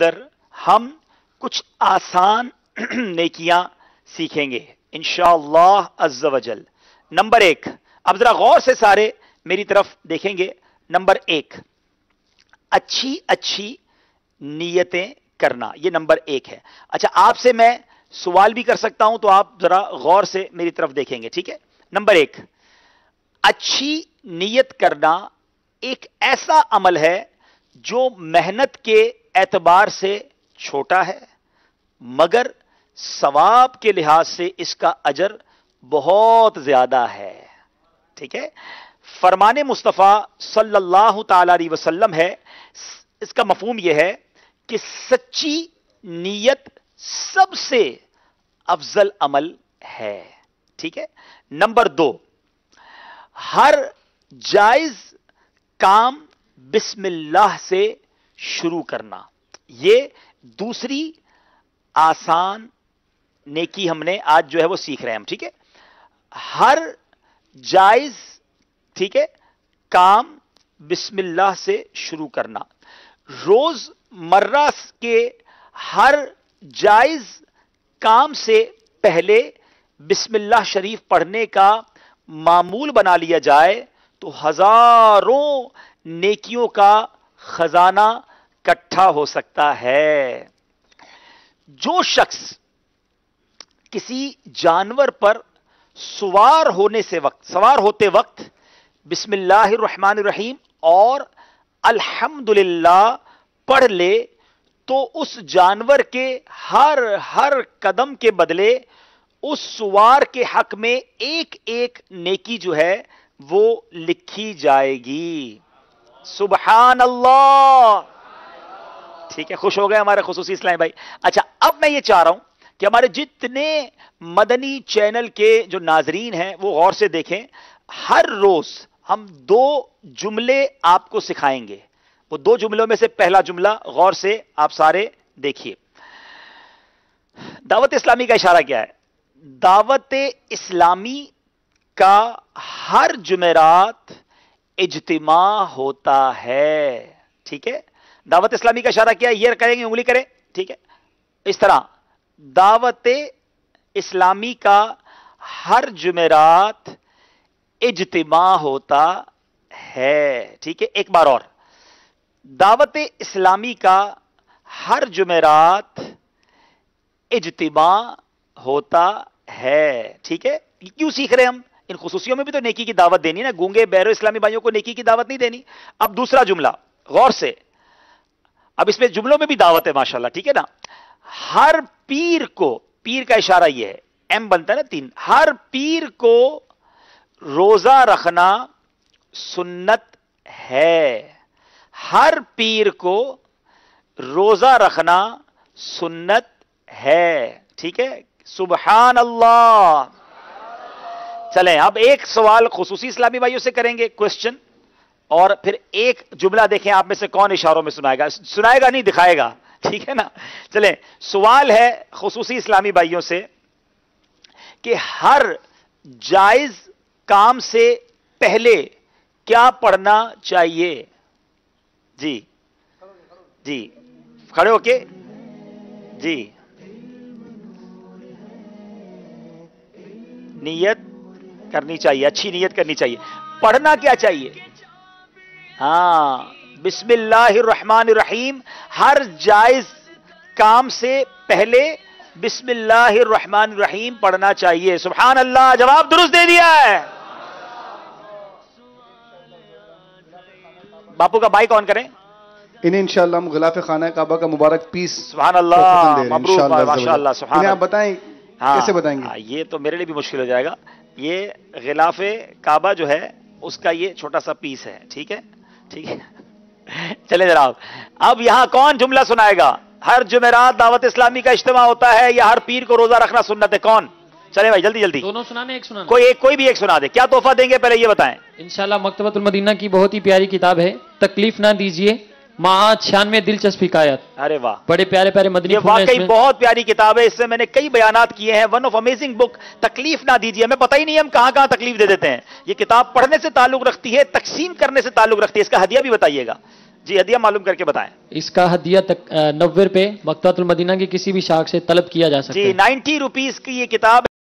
اندر ہم کچھ آسان نیکیاں سیکھیں گے انشاءاللہ عز و جل۔ نمبر 1، اب ذرا غور سے سارے میری طرف دیکھیں گے۔ نمبر 1، اچھی اچھی نیتیں کرنا، یہ نمبر 1 ہے۔ اچھا، آپ سے میں سوال بھی کر سکتا ہوں تو آپ ذرا غور سے میری طرف دیکھیں گے، ٹھیک ہے؟ نمبر 1، اچھی نیت کرنا ایک ایسا عمل ہے جو محنت کے اعتبار سے چھوٹا ہے، مگر ثواب کے لحاظ سے اس کا اجر بہت زیادہ ہے، ٹھیک ہے؟ فرمان مصطفیٰ صلی اللہ تعالی علیہ وسلم ہے، اس کا مفہوم یہ ہے کہ سچی نیت سب سے افضل عمل ہے، ٹھیک ہے؟ نمبر 2، ہر جائز کام بسم اللہ سے شروع کرنا، یہ دوسری آسان نیکی ہم نے آج جو ہے وہ سیکھ رہے ہیں ہم، ٹھیک ہے؟ ہر جائز، ٹھیک ہے، کام بسم اللہ سے شروع کرنا، روز مرہ کے ہر جائز کام سے پہلے بسم اللہ شریف پڑھنے کا معمول بنا لیا جائے تو ہزاروں نیکیوں کا خزانہ اکٹھا ہو سکتا ہے۔ جو شخص کسی جانور پر سوار ہوتے وقت بسم اللہ الرحمن الرحیم اور الحمدللہ پڑھ لے تو اس جانور کے ہر قدم کے بدلے اس سوار کے حق میں ایک ایک نیکی جو ہے وہ لکھی جائے گی۔ سبحان اللہ، ٹھیک ہے؟ خوش ہو گئے ہمارے خصوصی اسلامی بھائی؟ اچھا، اب میں یہ چاہ رہا ہوں کہ ہمارے جتنے مدنی چینل کے جو ناظرین ہیں وہ غور سے دیکھیں، ہر روز ہم 2 جملے آپ کو سکھائیں گے۔ وہ 2 جملوں میں سے پہلا جملہ غور سے آپ سارے دیکھیے۔ دعوت اسلامی کا اشارہ کیا ہے؟ دعوت اسلامی کا ہر جمعرات اجتماع ہوتا ہے، ٹھیک ہے؟ دعوت اسلامی کا اشارہ کیا ہے؟ یہ کریں گے، انگلی کریں، ٹھیک ہے؟ اس طرح دعوت اسلامی کا ہر جمعرات اجتماع ہوتا ہے، ٹھیک ہے؟ ایک بار اور، دعوت اسلامی کا ہر جمعرات اجتماع ہوتا ہے، ٹھیک ہے؟ کیوں سیکھ رہے ہیں ہم؟ ان خصوصیوں میں بھی تو نیکی کی دعوت دینی نا، گونگے بہرے اسلامی بھائیوں کو نیکی کی دعوت نہیں دینی۔ اب دوسرا جملہ غور سے، اب اس میں جملوں میں بھی دعوت ہے ماشاءاللہ، ٹھیک ہے نا؟ ہر پیر کو، پیر کا اشارہ یہ ہے، ایم بنتا ہے نا 3، ہر پیر کو روزہ رکھنا سنت ہے، ہر پیر کو روزہ رکھنا سنت ہے، ٹھیک ہے؟ سبحان اللہ۔ چلیں اب ایک سوال خصوصی اسلامی بھائیوں سے کریں گے، کوسچن، اور پھر ایک جملہ دیکھیں آپ میں سے کون اشاروں میں سنائے گا نہیں، دکھائے گا، ٹھیک ہے نا؟ چلیں، سوال ہے خصوصی اسلامی بھائیوں سے کہ ہر جائز کام سے پہلے کیا پڑھنا چاہیے؟ جی جی، کھڑے ہو کے جی، نیت کرنی چاہیے، اچھی نیت کرنی چاہیے۔ پڑھنا کیا چاہیے؟ ہاں، بسم اللہ الرحمن الرحیم، ہر جائز کام سے پہلے بسم اللہ الرحمن الرحیم پڑھنا چاہیے۔ سبحان اللہ، جواب درست دے دیا ہے۔ باپو کا بھائی کون کریں؟ انہیں انشاءاللہ ہم غلاف خانہ کعبہ کا مبارک پیس سبحان اللہ، مبروک، ماشاءاللہ، سبحان اللہ۔ آپ بتائیں کیسے بتائیں گے؟ یہ تو میرے لیے بھی مشکل ہو جائے گا۔ یہ غلاف کعبہ جو ہے اس کا یہ چھوٹا سا پیس ہے، ٹھیک ہے؟ ٹھیک ہے، چلے جناب، اب یہاں کون جملہ سنائے گا؟ ہر جمعرات دعوت اسلامی کا اجتماع ہوتا ہے یا ہر پیر کو روزہ رکھنا سنت ہے؟ کون؟ چلے بھائی جلدی جلدی، دونوں سنانے، ایک سنانا، کوئی بھی ایک سنا دے۔ کیا تحفہ دیں گے پہلے یہ بتائیں؟ انشاءاللہ مکتبۃ المدینہ کی بہت ہی پیاری کتاب ہے، تکلیف نہ دیجیے، ماں 96 دلچسپ حکایات۔ ارے واہ، بڑے پیارے پیارے مدنی یہ پھول ہیں اس واقعی میں۔ بہت پیاری کتاب ہے، اس سے میں نے کئی بیانات کیے ہیں۔ ون آف امیزنگ بک، تکلیف نہ دیجیے۔ ہمیں پتہ ہی نہیں ہم کہاں کہاں تکلیف دے دیتے ہیں۔ یہ کتاب پڑھنے سے تعلق رکھتی ہے، تقسیم کرنے سے تعلق رکھتی ہے۔ اس کا ہدیہ بھی بتائیے گا جی ہدیہ معلوم کر کے بتائیں. اس کا ہدیہ 90 روپے مکتبۃ المدینہ کی کسی بھی شاخ سے طلب کیا جا سکتا جی ہے. 90 روپیز کی یہ کتاب